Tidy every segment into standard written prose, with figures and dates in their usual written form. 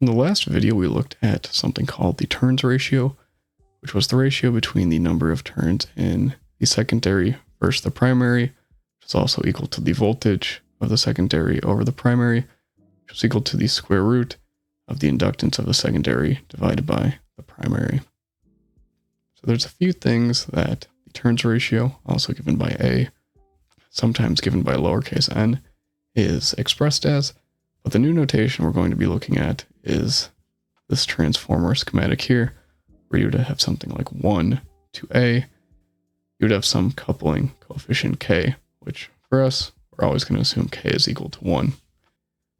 In the last video, we looked at something called the turns ratio, which was the ratio between the number of turns in the secondary versus the primary, which is also equal to the voltage of the secondary over the primary, which is equal to the square root of the inductance of the secondary divided by the primary. So there's a few things that the turns ratio, also given by A, sometimes given by lowercase n, is expressed as, but the new notation we're going to be looking at is this transformer schematic here, where you would have something like 1 to A. You would have some coupling coefficient K, which for us, we're always going to assume K is equal to 1.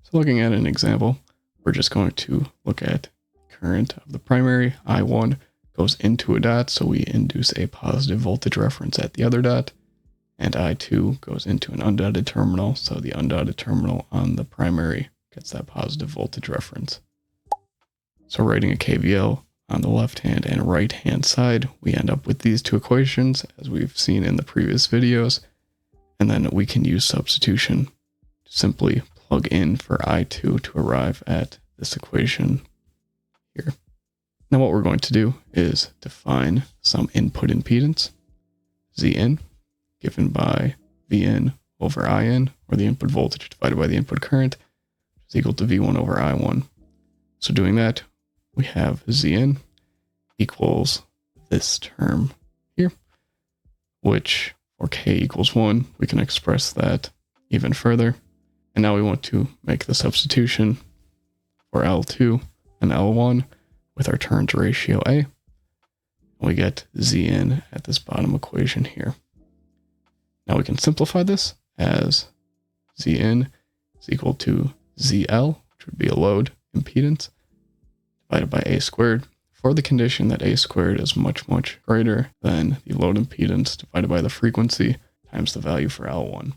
So looking at an example, we're just going to look at current of the primary. I1 goes into a dot, so we induce a positive voltage reference at the other dot. And I2 goes into an undotted terminal, so the undotted terminal on the primary gets that positive voltage reference. So writing a KVL on the left-hand and right-hand side, we end up with these two equations, as we've seen in the previous videos, and then we can use substitution to simply plug in for I2 to arrive at this equation here. Now what we're going to do is define some input impedance, Zin, given by Vn over In, or the input voltage divided by the input current, is equal to V1 over I1. So doing that, we have Zn equals this term here, which for k equals 1, we can express that even further. And now we want to make the substitution for L2 and L1 with our turns ratio A. And we get Zn at this bottom equation here. Now we can simplify this as Zn is equal to ZL, which would be a load impedance, divided by A squared, for the condition that A squared is much, much greater than the load impedance divided by the frequency times the value for L1.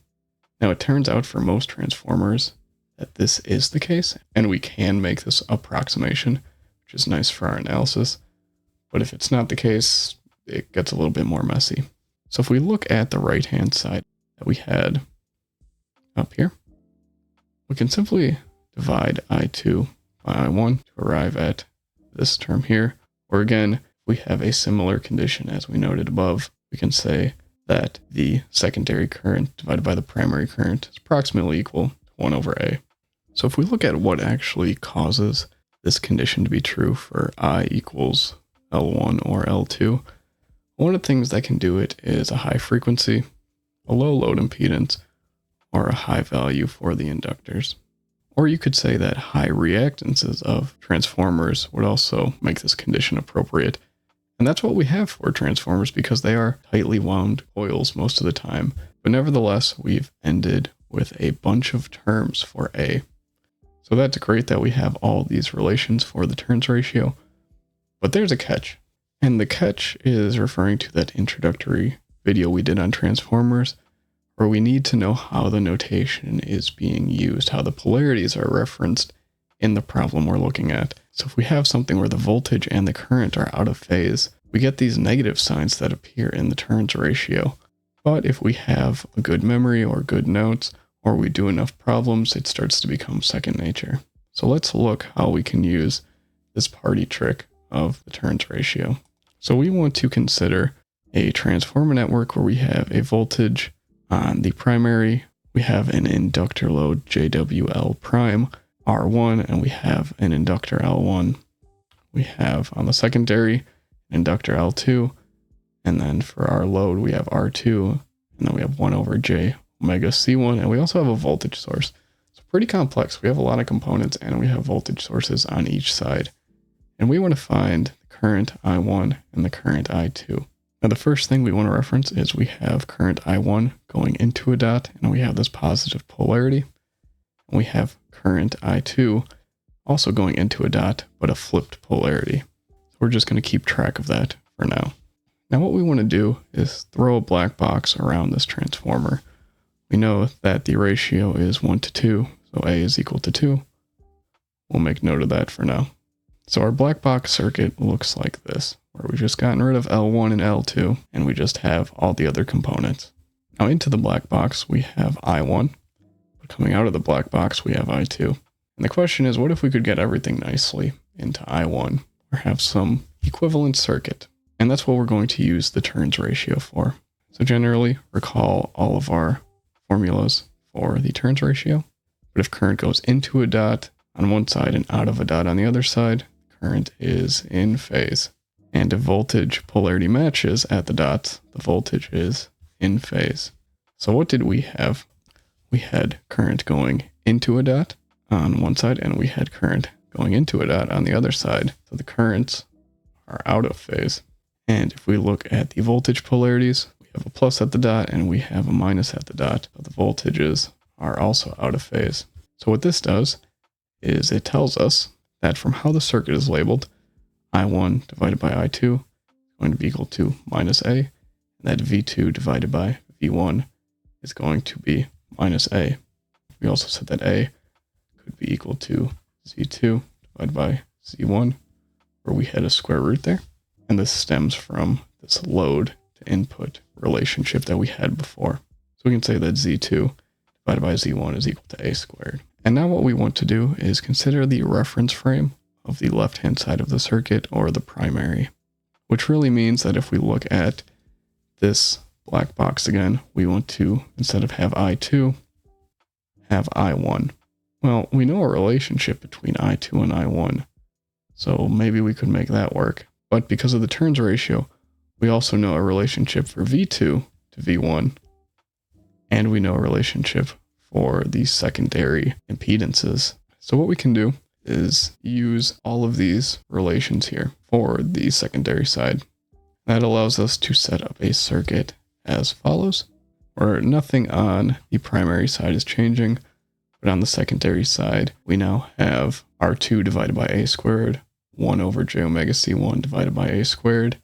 Now it turns out for most transformers that this is the case, and we can make this approximation, which is nice for our analysis. But if it's not the case, it gets a little bit more messy. So if we look at the right-hand side that we had up here, we can simply divide I2 by I1 to arrive at this term here. Or again, if we have a similar condition as we noted above, we can say that the secondary current divided by the primary current is approximately equal to 1 over A. So if we look at what actually causes this condition to be true for I equals L1 or L2, one of the things that can do it is a high frequency, a low load impedance, or a high value for the inductors. Or you could say that high reactances of transformers would also make this condition appropriate. And that's what we have for transformers because they are tightly wound coils most of the time. But nevertheless, we've ended with a bunch of terms for A. So that's great that we have all these relations for the turns ratio. But there's a catch. And the catch is referring to that introductory video we did on transformers, where we need to know how the notation is being used, how the polarities are referenced in the problem we're looking at. So if we have something where the voltage and the current are out of phase, we get these negative signs that appear in the turns ratio. But if we have a good memory or good notes, or we do enough problems, it starts to become second nature. So let's look how we can use this party trick of the turns ratio. So we want to consider a transformer network where we have a voltage on the primary, we have an inductor load JWL prime R1, and we have an inductor L1. We have on the secondary an inductor L2, and then for our load we have R2, and then we have 1 over J omega C1, and we also have a voltage source. It's pretty complex. We have a lot of components and we have voltage sources on each side. And we want to find the current I1 and the current I2. Now the first thing we want to reference is we have current I1 going into a dot, and we have this positive polarity. And we have current I2 also going into a dot, but a flipped polarity. So we're just going to keep track of that for now. Now what we want to do is throw a black box around this transformer. We know that the ratio is 1 to 2, so A is equal to 2. We'll make note of that for now. So our black box circuit looks like this, where we've just gotten rid of L1 and L2, and we just have all the other components. Now into the black box, we have I1, but coming out of the black box, we have I2. And the question is, what if we could get everything nicely into I1 or have some equivalent circuit? And that's what we're going to use the turns ratio for. So generally, recall all of our formulas for the turns ratio. But if current goes into a dot on one side and out of a dot on the other side, current is in phase. And if voltage polarity matches at the dots, the voltage is in phase. So what did we have? We had current going into a dot on one side, and we had current going into a dot on the other side. So the currents are out of phase. And if we look at the voltage polarities, we have a plus at the dot and we have a minus at the dot. So the voltages are also out of phase. So what this does is it tells us that from how the circuit is labeled, I1 divided by I2 is going to be equal to minus A, and that V2 divided by V1 is going to be minus A. We also said that A could be equal to Z2 divided by Z1, where we had a square root there. And this stems from this load to input relationship that we had before. So we can say that Z2 divided by Z1 is equal to A squared. And now what we want to do is consider the reference frame of the left-hand side of the circuit, or the primary, which really means that if we look at this black box again, we want to, instead of have I2, have I1. Well, we know a relationship between I2 and I1, so maybe we could make that work. But because of the turns ratio, we also know a relationship for V2 to V1, and we know a relationship for the secondary impedances. So what we can do is use all of these relations here for the secondary side. That allows us to set up a circuit as follows, where nothing on the primary side is changing, but on the secondary side, we now have R2 divided by A squared, 1 over j omega C1 divided by A squared,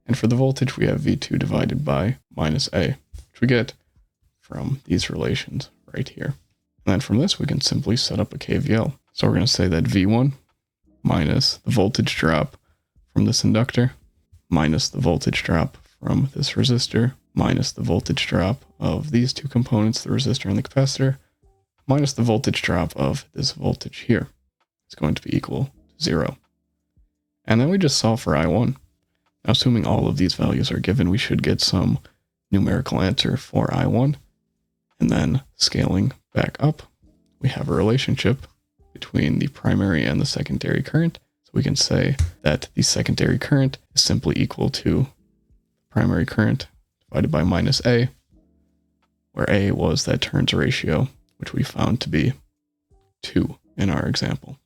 and for the voltage, we have V2 divided by minus A, which we get from these relations right here. And then from this, we can simply set up a KVL. So we're going to say that V1 minus the voltage drop from this inductor, minus the voltage drop from this resistor, minus the voltage drop of these two components, the resistor and the capacitor, minus the voltage drop of this voltage here. It's going to be equal to 0. And then we just solve for I1. Now, assuming all of these values are given, we should get some numerical answer for I1. And then scaling back up, we have a relationship between the primary and the secondary current. So we can say that the secondary current is simply equal to primary current divided by minus A, where A was that turns ratio, which we found to be 2 in our example.